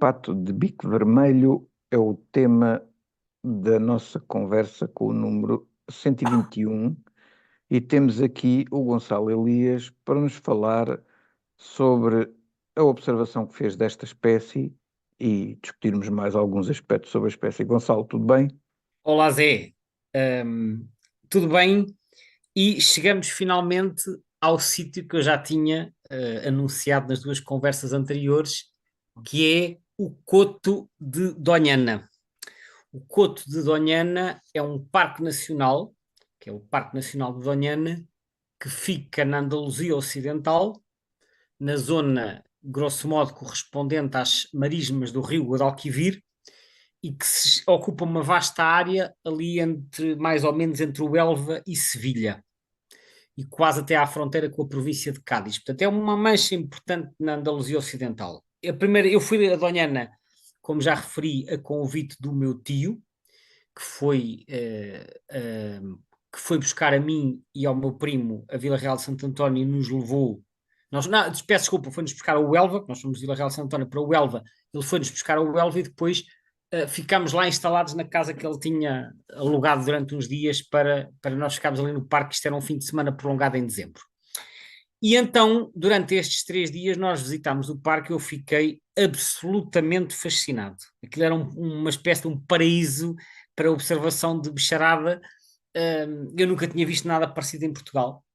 pato de bico vermelho é o tema da nossa conversa com o número 121 e temos aqui o Gonçalo Elias para nos falar sobre a observação que fez desta espécie e discutirmos mais alguns aspectos sobre a espécie. Gonçalo, tudo bem? Olá Zé. Ahm, Tudo bem? E chegamos finalmente ao sítio que eu já tinha anunciado nas duas conversas anteriores, que é o Coto de Doñana. O Coto de Doñana é um parque nacional, que é o Parque Nacional de Doñana, que fica na Andaluzia Ocidental, na zona, grosso modo, correspondente às marismas do rio Guadalquivir, e que ocupa uma vasta área ali entre, mais ou menos, entre o Elva e Sevilha, e quase até à fronteira com a província de Cádiz. Portanto, é uma mancha importante na Andaluzia Ocidental. Eu fui a Doñana, como já referi, a convite do meu tio, que foi, que foi buscar a mim e ao meu primo a Vila Real de Santo António e nos levou. Não, peço desculpa, foi-nos buscar ao Elva, que nós fomos de Vila Real de Santo António para o Elva, ele foi-nos buscar ao Elva e depois ficámos lá instalados na casa que ele tinha alugado durante uns dias para nós ficarmos ali no parque. Isto era um fim de semana prolongado em dezembro. E então, durante estes 3 dias, nós visitámos o parque e eu fiquei absolutamente fascinado. Aquilo era uma espécie de um paraíso para observação de bicharada. Eu nunca tinha visto nada parecido em Portugal.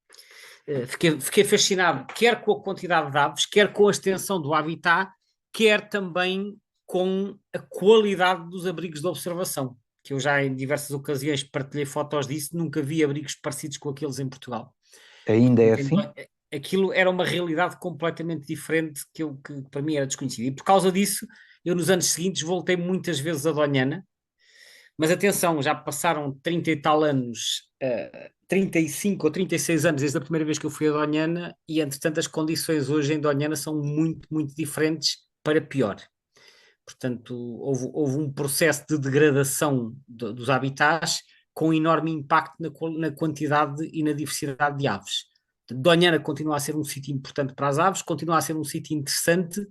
Fiquei fascinado, quer com a quantidade de aves, quer com a extensão do habitat, quer também com a qualidade dos abrigos de observação, que eu já em diversas ocasiões partilhei fotos disso, nunca vi abrigos parecidos com aqueles em Portugal. Ainda é Portanto, assim? aquilo era uma realidade completamente diferente que para mim era desconhecida. E por causa disso, eu nos anos seguintes voltei muitas vezes a Doñana, mas atenção, já passaram 30 e tal anos, 35 ou 36 anos desde a primeira vez que eu fui a Doñana, e entretanto as condições hoje em Doñana são muito, muito diferentes para pior. Portanto, houve um processo de degradação dos habitats com enorme impacto na quantidade e na diversidade de aves. Doñana continua a ser um sítio importante para as aves, continua a ser um sítio interessante,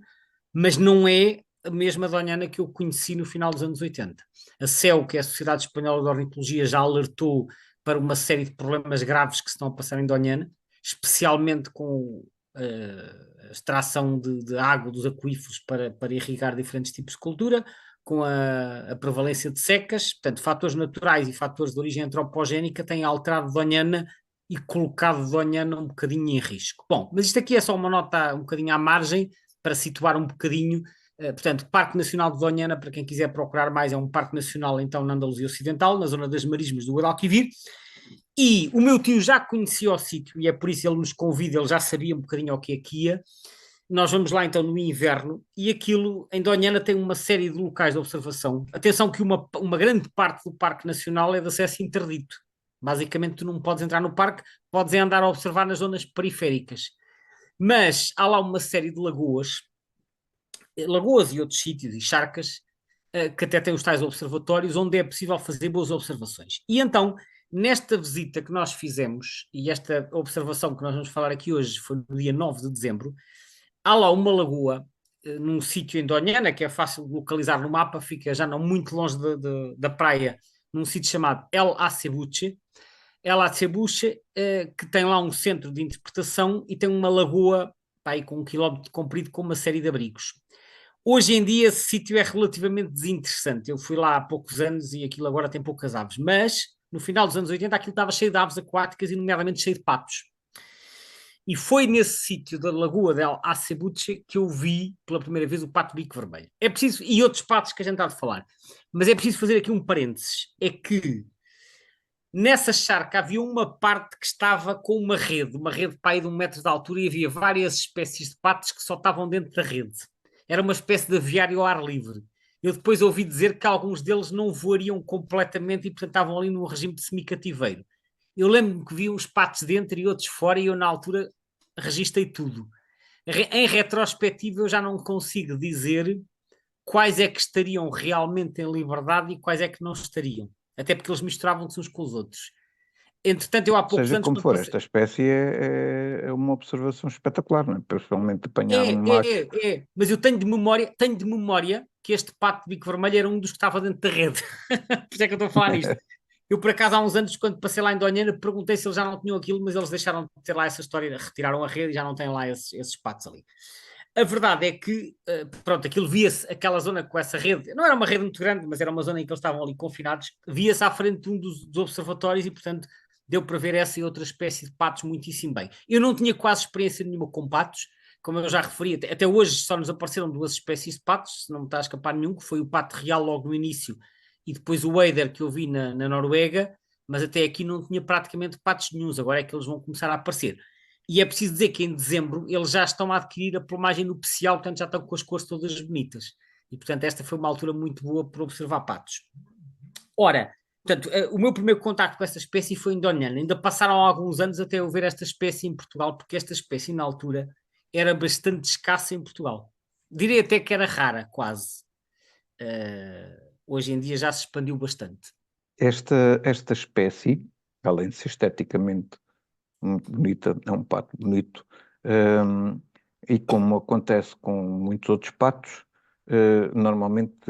mas não é a mesma Doñana que eu conheci no final dos anos 80. A SEO, que é a Sociedade Espanhola de Ornitologia, já alertou para uma série de problemas graves que se estão a passar em Doñana, especialmente com a extração de água dos aquíferos para irrigar diferentes tipos de cultura, com a prevalência de secas. Portanto, fatores naturais e fatores de origem antropogénica têm alterado Doñana e colocado Doñana um bocadinho em risco. Bom, mas isto aqui é só uma nota um bocadinho à margem, para situar um bocadinho. Portanto, Parque Nacional de Doñana, para quem quiser procurar mais, é um parque nacional então na Andaluzia Ocidental, na zona das marismas do Guadalquivir. E o meu tio já conhecia o sítio e é por isso ele nos convida, ele já sabia um bocadinho ao que aqui ia. Nós vamos lá então no inverno e aquilo em Doñana tem uma série de locais de observação. Atenção que uma grande parte do Parque Nacional é de acesso interdito. Basicamente tu não podes entrar no parque, podes andar a observar nas zonas periféricas. Mas há lá uma série de lagoas e outros sítios e charcas, que até têm os tais observatórios, onde é possível fazer boas observações. E então, nesta visita que nós fizemos, e esta observação que nós vamos falar aqui hoje foi no dia 9 de dezembro, há lá uma lagoa, num sítio em Doñana, que é fácil de localizar no mapa, fica já não muito longe da praia, num sítio chamado El Acebuche. El Acebuche, que tem lá um centro de interpretação e tem uma lagoa aí, com 1 quilómetro de comprido, com uma série de abrigos. Hoje em dia esse sítio é relativamente desinteressante. Eu fui lá há poucos anos e aquilo agora tem poucas aves, mas no final dos anos 80 aquilo estava cheio de aves aquáticas e nomeadamente cheio de patos. E foi nesse sítio da Lagoa del Acebuche que eu vi pela primeira vez o pato bico vermelho. É preciso, e outros patos que a gente está a falar, mas é preciso fazer aqui um parênteses. É que nessa charca havia uma parte que estava com uma rede para aí de 1 metro de altura, e havia várias espécies de patos que só estavam dentro da rede. Era uma espécie de aviário ao ar livre. Eu depois ouvi dizer que alguns deles não voariam completamente e, portanto, estavam ali num regime de semicativeiro. Eu lembro-me que vi uns patos dentro e outros fora, e eu, na altura, registrei tudo. Em retrospectiva, eu já não consigo dizer quais é que estariam realmente em liberdade e quais é que não estariam. Até porque eles misturavam-se uns com os outros. Entretanto, eu há poucos Seja anos, como quando for, passei. esta espécie é uma observação espetacular, não é? Principalmente apanhar um macho. Mas eu tenho de memória que este pato de bico vermelho era um dos que estava dentro da rede. Por isso é que eu estou a falar nisto. Eu, por acaso, há uns anos, quando passei lá em Donhena, perguntei se eles já não tinham aquilo, mas eles deixaram de ter lá essa história, retiraram a rede e já não têm lá esses patos ali. A verdade é que, pronto, aquilo via-se, aquela zona com essa rede, não era uma rede muito grande, mas era uma zona em que eles estavam ali confinados, via-se à frente de um dos observatórios e, portanto, deu para ver essa e outra espécie de patos muitíssimo bem. Eu não tinha quase experiência nenhuma com patos, como eu já referi, até hoje só nos apareceram duas espécies de patos, se não me está a escapar nenhum, que foi o pato real logo no início e depois o Eider que eu vi na Noruega, mas até aqui não tinha praticamente patos nenhuns, agora é que eles vão começar a aparecer. E é preciso dizer que em dezembro eles já estão a adquirir a plumagem nupcial, portanto já estão com as cores todas bonitas. E portanto esta foi uma altura muito boa para observar patos. Ora, portanto, o meu primeiro contacto com esta espécie foi em Doñana. Ainda passaram alguns anos até eu ver esta espécie em Portugal, porque esta espécie na altura era bastante escassa em Portugal. Direi até que era rara, quase. Hoje em dia já se expandiu bastante. Esta espécie, além de ser esteticamente muito bonita, é um pato bonito, hum, e como acontece com muitos outros patos, normalmente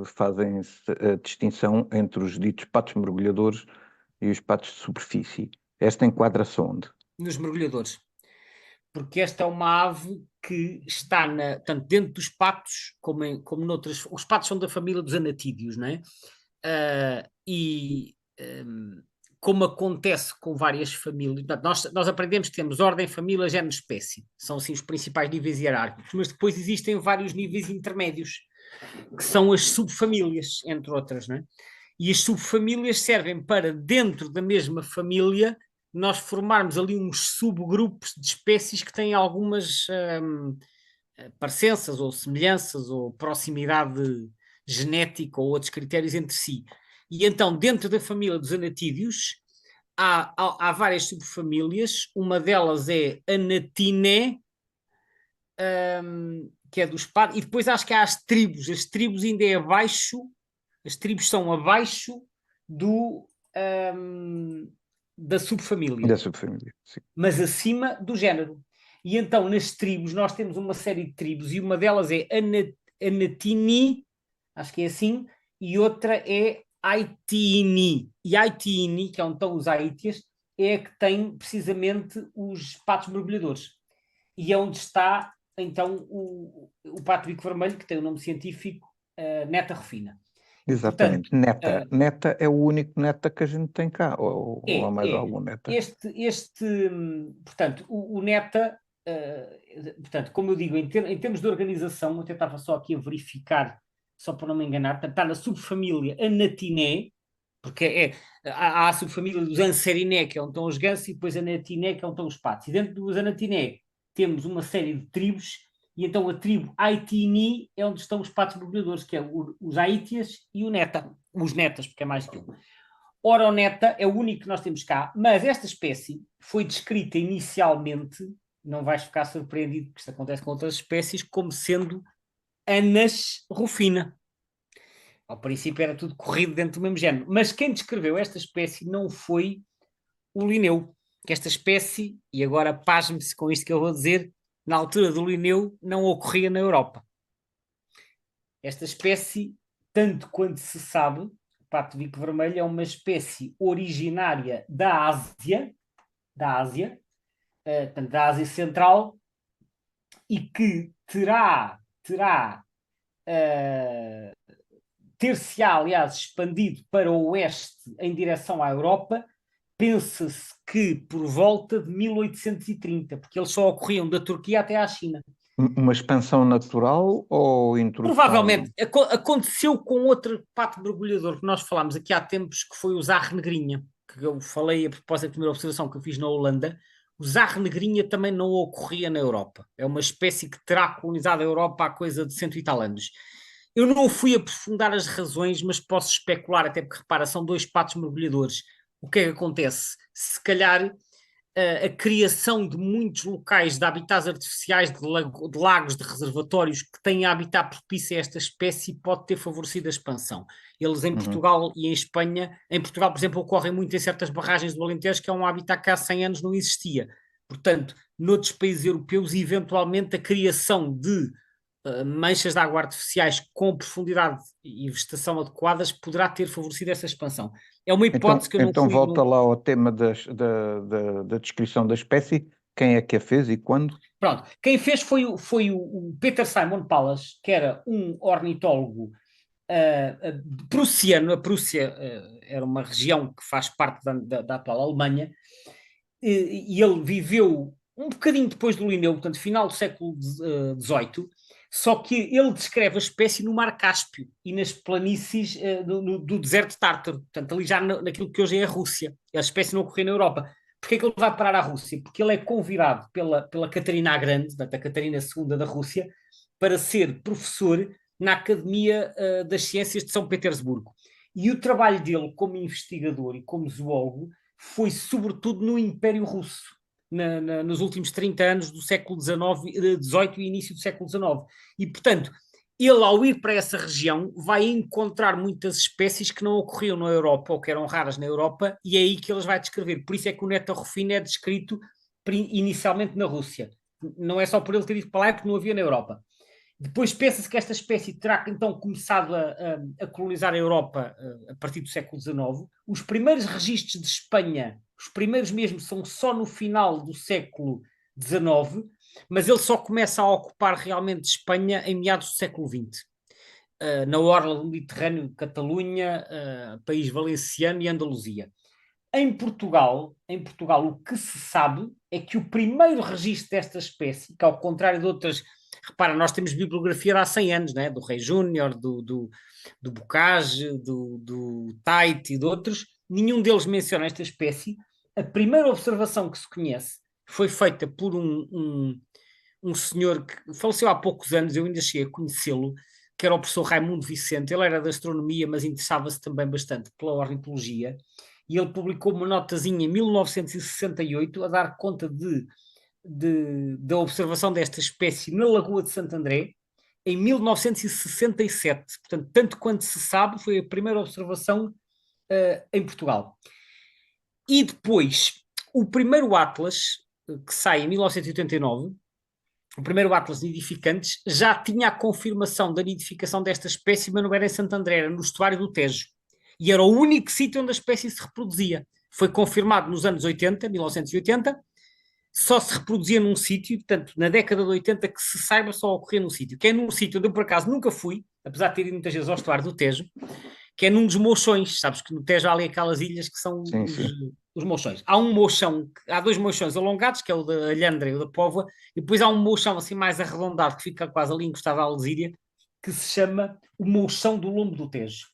fazem-se a distinção entre os ditos patos mergulhadores e os patos de superfície. Esta enquadra-se onde? Nos mergulhadores. Porque esta é uma ave que está tanto dentro dos patos como noutras. Os patos são da família dos anatídeos, não é? E como acontece com várias famílias, nós aprendemos que temos ordem, família, género, espécie. São assim os principais níveis hierárquicos, mas depois existem vários níveis intermédios, que são as subfamílias, entre outras, não é? E as subfamílias servem para, dentro da mesma família, nós formarmos ali uns subgrupos de espécies que têm algumas parecenças ou semelhanças ou proximidade genética ou outros critérios entre si. E então, dentro da família dos anatídeos, há várias subfamílias, uma delas é Anatiné, que é dos patos, e depois acho que há as tribos ainda é abaixo, as tribos são abaixo do, um, da Da subfamília, subfamília, sim. mas acima do género. E então, nas tribos, nós temos uma série de tribos, e uma delas é Anatini, acho que é assim, e outra é Aitini. E Aitini, que é onde estão os Aítias, é a que tem precisamente os patos mergulhadores. E é onde está, então, o pato bico vermelho, que tem o nome científico Neta rufina. E, portanto, Exatamente. Neta. uh, Neta é o único neta que a gente tem cá, ou há mais é. algum neta? Portanto, o NETA, portanto, como eu digo, em termos de organização, eu até estava só aqui a verificar, só para não me enganar, portanto, está na subfamília Anatiné, porque há a subfamília dos Anseriné, que é onde estão os gansos, e depois a Anatiné, que é onde estão os patos. E dentro dos Anatiné temos uma série de tribos, e então a tribo Aitini é onde estão os patos mergulhadores, que é os Aítias e o Neta, os Netas, porque é mais que um. Oroneta é o único que nós temos cá, mas esta espécie foi descrita inicialmente, não vais ficar surpreendido, porque isto acontece com outras espécies, como sendo Anas rufina. Ao princípio era tudo corrido dentro do mesmo género, mas quem descreveu esta espécie não foi o Linneu, que esta espécie, e agora pasme-se com isto que eu vou dizer, na altura do Linneu não ocorria na Europa. Esta espécie, tanto quanto se sabe, o pato bico vermelho é uma espécie originária da Ásia, portanto, da Ásia Central, e que ter-se-á, aliás, expandido para o oeste em direção à Europa, pensa-se que por volta de 1830, porque eles só ocorriam da Turquia até à China. Uma expansão natural ou introdução? Provavelmente aconteceu com outro pato mergulhador que nós falámos aqui há tempos, que foi o Zarre Negrinha, que eu falei a propósito da primeira observação que eu fiz na Holanda. O Zarre Negrinha também não ocorria na Europa. É uma espécie que terá colonizado a Europa há coisa de 100 e tal anos. Eu não fui aprofundar as razões, mas posso especular, até porque repara, são dois patos mergulhadores. O que é que acontece? Se calhar a criação de muitos locais de habitats artificiais, de lagos, de reservatórios que têm habitat propício a esta espécie, pode ter favorecido a expansão. Eles em Uhum. Portugal e em Espanha, em Portugal, por exemplo, ocorrem muito em certas barragens do Alentejo, que é um habitat que há 100 anos não existia. Portanto, noutros países europeus, eventualmente a criação de manchas de água artificiais com profundidade e vegetação adequadas poderá ter favorecido essa expansão. É uma hipótese Então, que eu não então fui. volta lá ao tema da descrição da espécie. Quem é que a fez e quando? Pronto, quem fez foi o Peter Simon Pallas, que era um ornitólogo prussiano. A Prússia era uma região que faz parte da atual Alemanha, e ele viveu um bocadinho depois do Linneu, portanto, final do século XVIII, só que ele descreve a espécie no Mar Cáspio e nas planícies do deserto tártaro, portanto, ali já naquilo que hoje é a Rússia. A espécie não ocorreu na Europa. Porquê é que ele vai parar à Rússia? Porque ele é convidado pela Catarina a Grande, da Catarina II da Rússia, para ser professor na Academia das Ciências de São Petersburgo. E o trabalho dele como investigador e como zoólogo foi sobretudo no Império Russo, nos últimos 30 anos do século XVIII e início do século XIX. E, portanto, ele, ao ir para essa região, vai encontrar muitas espécies que não ocorriam na Europa ou que eram raras na Europa, e é aí que eles vai descrever. Por isso é que o Netta Rufino é descrito inicialmente na Rússia. Não é só por ele ter ido para lá, é porque não havia na Europa. Depois pensa-se que esta espécie terá então começado a colonizar a Europa a partir do século XIX. Os primeiros registros de Espanha, os primeiros mesmo, são só no final do século XIX, mas ele só começa a ocupar realmente Espanha em meados do século XX. Na orla do Mediterrâneo, Catalunha, País Valenciano e Andaluzia. Em Portugal, o que se sabe é que o primeiro registro desta espécie, que ao contrário de outras, repara, nós temos bibliografia de há 100 anos, né? Do Rei Júnior, do Bocage, do Tait e de outros, nenhum deles menciona esta espécie. A primeira observação que se conhece foi feita por um senhor que faleceu há poucos anos, eu ainda cheguei a conhecê-lo, que era o professor Raimundo Vicente. Ele era da astronomia, mas interessava-se também bastante pela ornitologia, e ele publicou uma notazinha em 1968 a dar conta da observação desta espécie na Lagoa de Santo André em 1967. Portanto, tanto quanto se sabe, foi a primeira observação em Portugal. E depois, o primeiro Atlas, que sai em 1989, o primeiro Atlas de nidificantes, já tinha a confirmação da nidificação desta espécie, mas não era em Santo André, era no estuário do Tejo. E era o único sítio onde a espécie se reproduzia. Foi confirmado nos anos 80, 1980, só se reproduzia num sítio, portanto, na década de 80, que se saiba, só ocorria num sítio, que é num sítio onde eu, por acaso, nunca fui, apesar de ter ido muitas vezes ao estuário do Tejo, que é num dos mochões. Sabes que no Tejo há ali aquelas ilhas que são Sim, os, sim. os mochões. Há dois mochões alongados, que é o da Alhandra e o da Póvoa, e depois há um mochão assim mais arredondado, que fica quase ali encostado à Alzíria, que se chama o Mochão do Lombo do Tejo.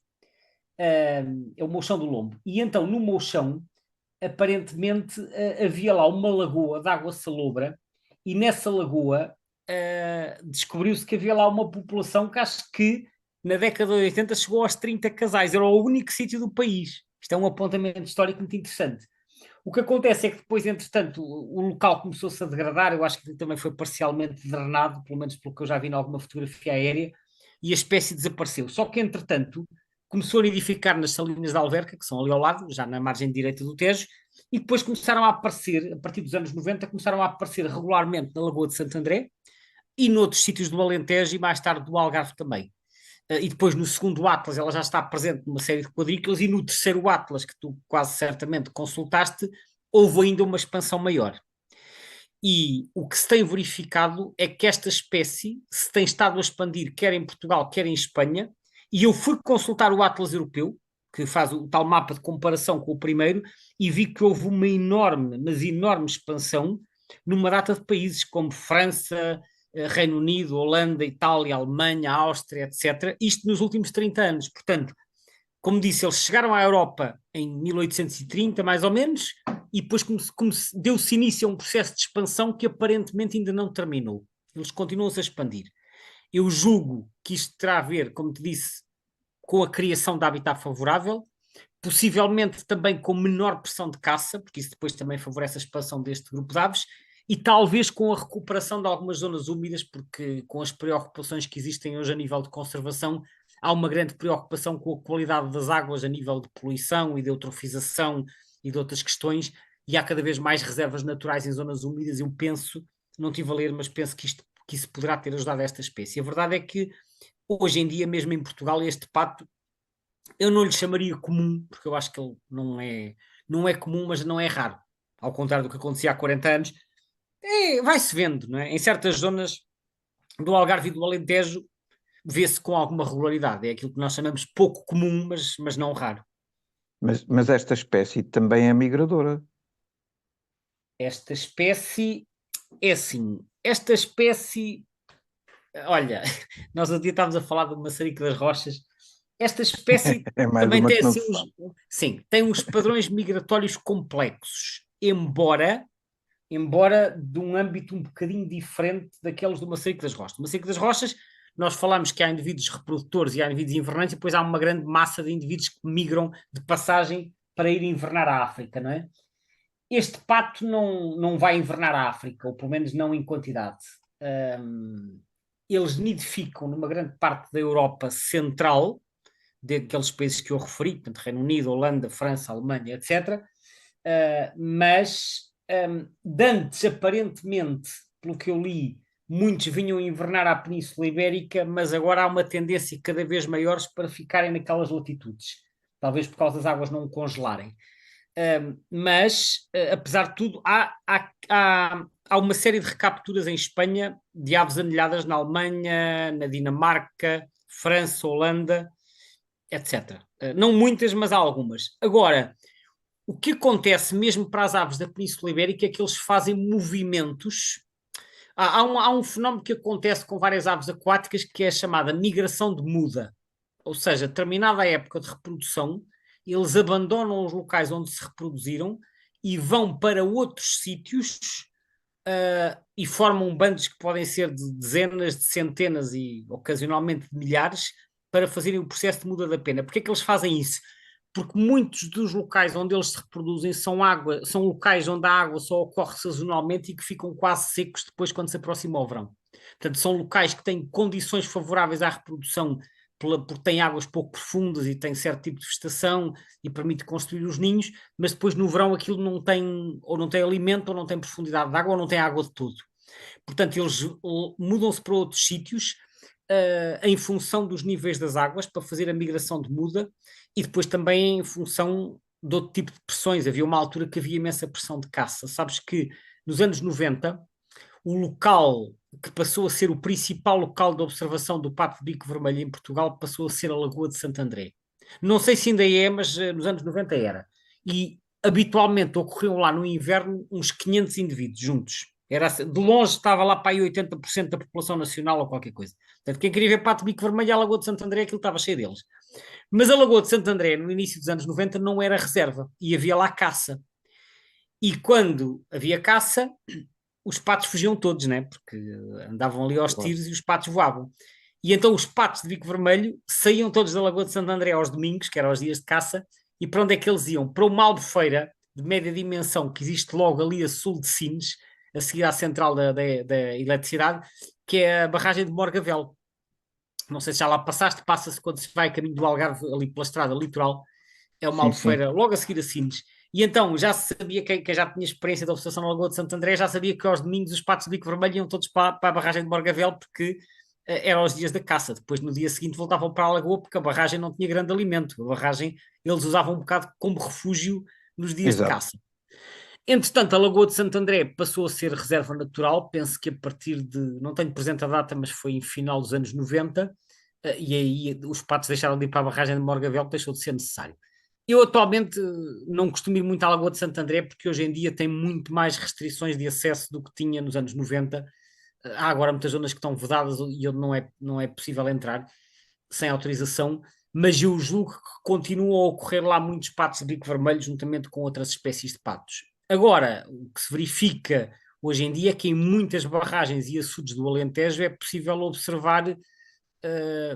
É o Mochão do Lombo. E então, no Mochão, aparentemente, havia lá uma lagoa de água salobra, e nessa lagoa descobriu-se que havia lá uma população que acho que na década de 80 chegou aos 30 casais. Era o único sítio do país. Isto é um apontamento histórico muito interessante. O que acontece é que depois, entretanto, o local começou-se a degradar. Eu acho que também foi parcialmente drenado, pelo menos pelo que eu já vi em alguma fotografia aérea, e a espécie desapareceu. Só que, entretanto, começou a nidificar nas salinas da Alverca, que são ali ao lado, já na margem direita do Tejo, e depois começaram a aparecer, a partir dos anos 90, começaram a aparecer regularmente na Lagoa de Santo André e noutros sítios do Alentejo e mais tarde do Algarve também. E depois no segundo Atlas ela já está presente numa série de quadrículas, e no terceiro Atlas, que tu quase certamente consultaste, houve ainda uma expansão maior. E o que se tem verificado é que esta espécie se tem estado a expandir quer em Portugal, quer em Espanha, e eu fui consultar o Atlas Europeu, que faz o tal mapa de comparação com o primeiro, e vi que houve uma enorme, mas enorme expansão numa data de países como França, Reino Unido, Holanda, Itália, Alemanha, Áustria, etc. Isto nos últimos 30 anos. Portanto, como disse, eles chegaram à Europa em 1830, mais ou menos, e depois deu-se início a um processo de expansão que aparentemente ainda não terminou. Eles continuam-se a expandir. Eu julgo que isto terá a ver, como te disse, com a criação de habitat favorável, possivelmente também com menor pressão de caça, porque isso depois também favorece a expansão deste grupo de aves, e talvez com a recuperação de algumas zonas úmidas, porque com as preocupações que existem hoje a nível de conservação, há uma grande preocupação com a qualidade das águas a nível de poluição e de eutrofização e de outras questões, e há cada vez mais reservas naturais em zonas úmidas. Eu penso, não estive a ler, mas penso que isso poderá ter ajudado esta espécie. A verdade é que hoje em dia, mesmo em Portugal, este pato eu não lhe chamaria comum, porque eu acho que ele não é comum, mas não é raro. Ao contrário do que acontecia há 40 anos, vai-se vendo, não é? Em certas zonas do Algarve e do Alentejo, vê-se com alguma regularidade. É aquilo que nós chamamos pouco comum, mas não raro. Mas esta espécie também é migradora. Esta espécie é assim, esta espécie, olha, nós outro dia estávamos a falar do maçarico das rochas. Esta espécie É mais também uma tem que não assim se sabe. sim, tem uns padrões migratórios complexos, embora de um âmbito um bocadinho diferente daqueles do maçarico das rochas. O maçarico das rochas, nós falamos que há indivíduos reprodutores e há indivíduos invernantes, e depois há uma grande massa de indivíduos que migram de passagem para ir invernar à África, não é? Este pato não vai invernar à África, ou pelo menos não em quantidade. Um, Eles nidificam numa grande parte da Europa Central, daqueles países que eu referi, portanto, Reino Unido, Holanda, França, Alemanha, etc. Mas de antes, aparentemente, pelo que eu li, muitos vinham invernar à Península Ibérica, mas agora há uma tendência cada vez maior para ficarem naquelas latitudes, talvez por causa das águas não congelarem. Mas, apesar de tudo, há uma série de recapturas em Espanha de aves anilhadas na Alemanha, na Dinamarca, França, Holanda, etc. Não muitas, mas há algumas. Agora, o que acontece mesmo para as aves da Península Ibérica é que eles fazem movimentos. Há um fenómeno que acontece com várias aves aquáticas que é a chamada migração de muda. Ou seja, terminada a época de reprodução, eles abandonam os locais onde se reproduziram e vão para outros sítios e formam bandos que podem ser de dezenas, de centenas e ocasionalmente de milhares para fazerem o processo de muda da pena. Porquê é que eles fazem isso? Porque muitos dos locais onde eles se reproduzem são locais onde a água só ocorre sazonalmente e que ficam quase secos depois quando se aproxima o verão. Portanto, são locais que têm condições favoráveis à reprodução porque têm águas pouco profundas e têm certo tipo de vegetação e permite construir os ninhos, mas depois no verão aquilo não tem, ou não tem alimento, ou não tem profundidade de água, ou não tem água de todo. Portanto, eles mudam-se para outros sítios em função dos níveis das águas para fazer a migração de muda e depois também em função de outro tipo de pressões. Havia uma altura que havia imensa pressão de caça. Sabes que nos anos 90 o local que passou a ser o principal local de observação do pato de bico vermelho em Portugal passou a ser a Lagoa de Santo André. Não sei se ainda é, mas nos anos 90 era. E habitualmente ocorriam lá no inverno uns 500 indivíduos juntos. De longe estava lá para aí 80% da população nacional ou qualquer coisa. Portanto, quem queria ver pato de bico vermelho à Lagoa de Santo André, aquilo estava cheio deles. Mas a Lagoa de Santo André, no início dos anos 90, não era reserva e havia lá caça. E quando havia caça, os patos fugiam todos, né? Porque andavam ali aos Claro. tiros e os patos voavam. E então os patos de bico vermelho saíam todos da Lagoa de Santo André aos domingos, que eram os dias de caça, e para onde é que eles iam? Para uma albufeira de média dimensão que existe logo ali a sul de Sines, a seguir à central da eletricidade, que é a barragem de Morgavel. Não sei se já lá passaste, passa-se quando se vai a caminho do Algarve, ali pela estrada litoral, é uma Sim, sim. albufeira logo a seguir a Sines. E então já se sabia, quem já tinha experiência da observação na Lagoa de Santo André, já sabia que aos domingos os patos de bico vermelho iam todos para a barragem de Morgavel, porque eram os dias da caça. Depois, no dia seguinte, voltavam para a Lagoa, porque a barragem não tinha grande alimento. A barragem eles usavam um bocado como refúgio nos dias de Exato. caça. Entretanto, a Lagoa de Santo André passou a ser reserva natural, penso que a partir de, não tenho presente a data, mas foi em final dos anos 90, e aí os patos deixaram de ir para a barragem de Morgavel, deixou de ser necessário. Eu atualmente não costumo ir muito à Lagoa de Santo André, porque hoje em dia tem muito mais restrições de acesso do que tinha nos anos 90. Há agora muitas zonas que estão vedadas e onde não é possível entrar sem autorização, mas eu julgo que continuam a ocorrer lá muitos patos de bico vermelho, juntamente com outras espécies de patos. Agora, o que se verifica hoje em dia é que em muitas barragens e açudes do Alentejo é possível observar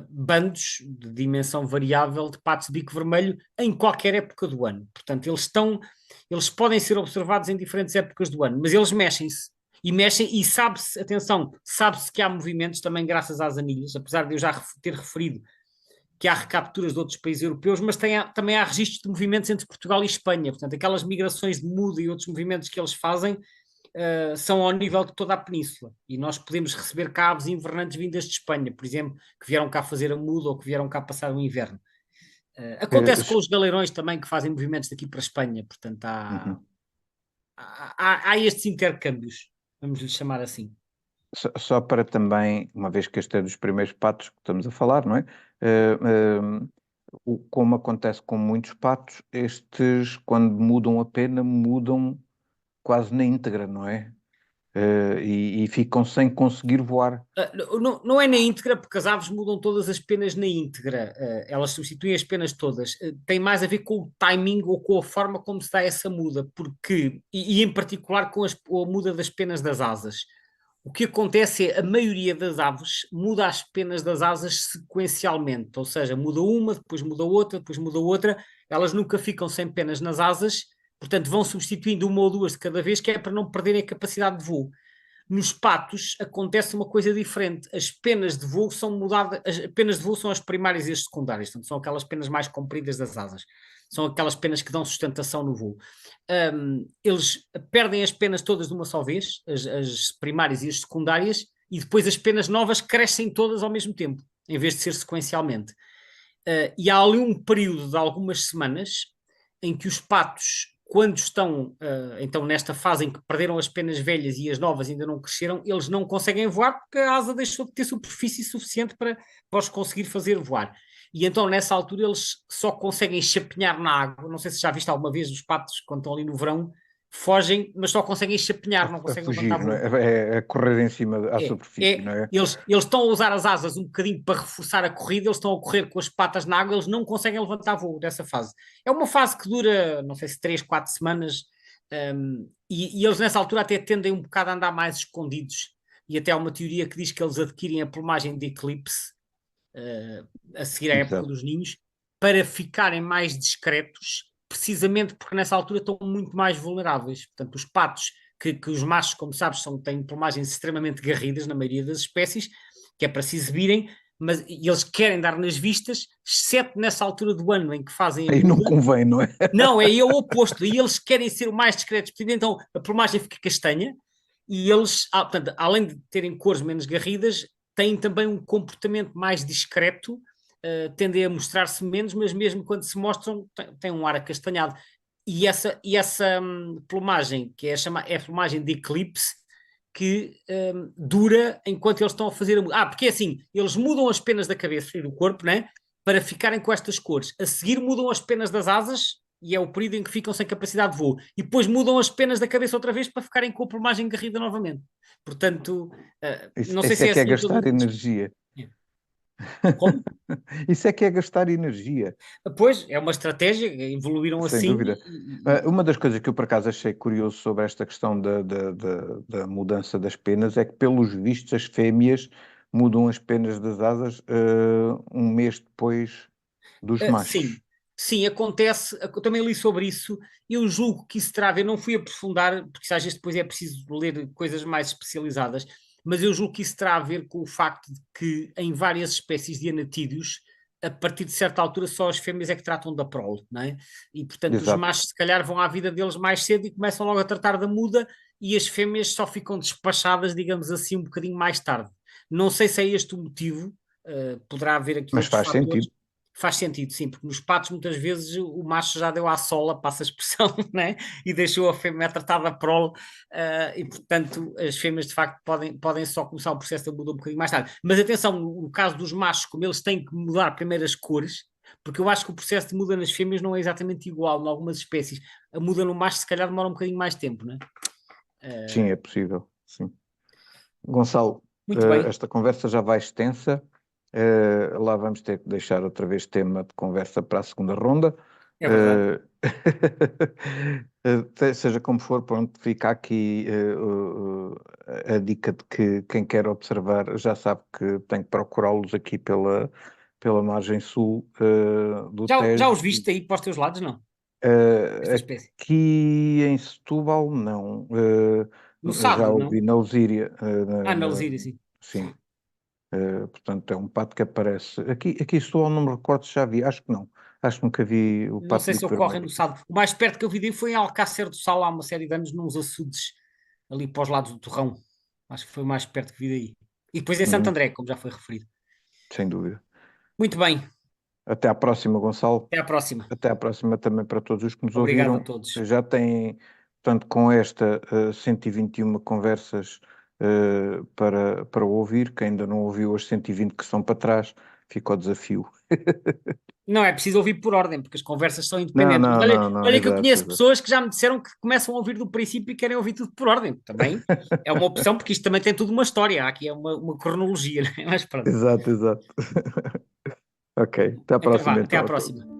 bandos de dimensão variável de patos de bico vermelho em qualquer época do ano. Portanto, eles podem ser observados em diferentes épocas do ano, mas eles mexem-se. E mexem, e sabe-se, atenção, sabe-se que há movimentos também graças às anilhas, apesar de eu já ter referido que há recapturas de outros países europeus, mas também há registros de movimentos entre Portugal e Espanha. Portanto, aquelas migrações de muda e outros movimentos que eles fazem são ao nível de toda a península. E nós podemos receber cá aves invernantes vindas de Espanha, por exemplo, que vieram cá fazer a muda ou que vieram cá passar o inverno. Eh, Acontece com os galeirões também que fazem movimentos daqui para a Espanha. Portanto, uhum. há estes intercâmbios, vamos lhe chamar assim. Só para também, uma vez que este é dos primeiros patos que estamos a falar, não é? Como acontece com muitos patos, estes, quando mudam a pena, mudam quase na íntegra, não é? E ficam sem conseguir voar. Não é na íntegra, porque as aves mudam todas as penas na íntegra. Elas substituem as penas todas. Tem mais a ver com o timing ou com a forma como se dá essa muda, porque, e em particular com a muda das penas das asas. O que acontece é a maioria das aves muda as penas das asas sequencialmente, ou seja, muda uma, depois muda outra, depois muda outra. Elas nunca ficam sem penas nas asas, portanto vão substituindo uma ou duas de cada vez, que é para não perderem a capacidade de voo. Nos patos acontece uma coisa diferente. As penas de voo são mudadas, as penas de voo são as primárias e as secundárias, portanto, são aquelas penas mais compridas das asas. São aquelas penas que dão sustentação no voo. Eles perdem as penas todas de uma só vez, as primárias e as secundárias, e depois as penas novas crescem todas ao mesmo tempo, em vez de ser sequencialmente. E há ali um período de algumas semanas em que os patos, quando estão então nesta fase em que perderam as penas velhas e as novas ainda não cresceram, eles não conseguem voar porque a asa deixou de ter superfície suficiente para os conseguir fazer voar. E então nessa altura eles só conseguem chapinhar na água. Não sei se já viste alguma vez os patos quando estão ali no verão, fogem, mas só conseguem chapinhar, não A conseguem levantar fugir, não voo. é? A correr em cima, à superfície, não é? Eles estão a usar as asas um bocadinho para reforçar a corrida, eles estão a correr com as patas na água, eles não conseguem levantar voo dessa fase. É uma fase que dura, não sei se 3, 4 semanas, e eles nessa altura até tendem um bocado a andar mais escondidos, e até há uma teoria que diz que eles adquirem a plumagem de eclipse, a seguir à época Exato. dos ninhos, para ficarem mais discretos, precisamente porque nessa altura estão muito mais vulneráveis. Portanto, os patos, que os machos, como sabes, têm plumagens extremamente garridas na maioria das espécies, que é para se exibirem, mas e eles querem dar nas vistas, exceto nessa altura do ano em que fazem a Aí não muda. convém, não é? Não, é o oposto. E eles querem ser o mais discretos possível, então a plumagem fica castanha e eles, portanto, além de terem cores menos garridas, têm também um comportamento mais discreto, tendem a mostrar-se menos, mas mesmo quando se mostram, têm um ar acastanhado. E essa plumagem, que é a plumagem de eclipse, que dura enquanto eles estão a fazer a muda. Porque é assim, eles mudam as penas da cabeça e do corpo, né? Para ficarem com estas cores. A seguir mudam as penas das asas e é o período em que ficam sem capacidade de voo. E depois mudam as penas da cabeça outra vez para ficarem com a plumagem garrida novamente. Portanto, Isso, não sei isso se é é que é assim em todas gastar as energia. espécies. Como? Isso é que é gastar energia, Pois, é uma estratégia, evoluíram sem assim dúvida. Uma das coisas que eu por acaso achei curioso sobre esta questão da mudança das penas é que, pelos vistos, as fêmeas mudam as penas das asas um mês depois dos Sim, machos. sim, acontece. Eu também li sobre isso. Eu julgo que isso terá a ver, não fui aprofundar, porque às vezes depois é preciso ler coisas mais especializadas, mas eu julgo que isso terá a ver com o facto de que em várias espécies de anatídeos, a partir de certa altura, só as fêmeas é que tratam da prole, não é? E portanto, os Exato. machos, se calhar, vão à vida deles mais cedo e começam logo a tratar da muda, e as fêmeas só ficam despachadas, digamos assim, um bocadinho mais tarde. Não sei se é este o motivo, poderá haver aqui Mas outros faz fatores. sentido. Faz sentido, sim, porque nos patos muitas vezes o macho já deu à sola, passa a expressão, né? E deixou a fêmea a tratar da prole, e portanto as fêmeas de facto podem só começar o processo de muda um bocadinho mais tarde. Mas atenção, no caso dos machos, como eles têm que mudar primeiro as cores, porque eu acho que o processo de muda nas fêmeas não é exatamente igual em algumas espécies. A muda no macho se calhar demora um bocadinho mais tempo, né? Sim, é possível. Sim. Gonçalo, Muito bem, esta conversa já vai extensa. Lá vamos ter que deixar outra vez tema de conversa para a segunda ronda. é verdade. Eh, Seja como for, pronto, fica aqui a dica de que quem quer observar já sabe que tem que procurá-los aqui pela margem sul do Já Tejo. os viste aí para os teus lados, não? Esta espécie. Aqui em Setúbal, não. No Já Sagre, ouvi não? na Lesíria, Ah, na Lesíria, sim. sim. Portanto, é um pato que aparece. Aqui em Setúbal não me recordo se já vi, acho que não. Acho que nunca vi o Não pato sei se bico ocorrem vermelho no aqui. Sagre. O mais perto que eu vi daí foi em Alcácer do Sal há uma série de anos, nos açudes, ali para os lados do Torrão. Acho que foi o mais perto que vi daí. E depois em Santo Uhum, André, como já foi referido. sem dúvida. Muito bem. Até à próxima, Gonçalo. Até à próxima. Até à próxima também para todos os que nos Obrigado a ouviram. todos. Já têm, portanto, com esta 121 conversas para ouvir. Quem ainda não ouviu as 120 que são para trás, fica o desafio. Não é preciso ouvir por ordem, porque as conversas são Não, independentes. Mas não, olha, não, não, olha que eu exato, conheço exato. pessoas que já me disseram que começam a ouvir do princípio e querem ouvir tudo por ordem. Também é uma opção, porque isto também tem tudo uma história. Há aqui é uma cronologia, não é? Mas pronto. Exato, exato. Ok, até à Então vá, próxima até à então a todos. próxima.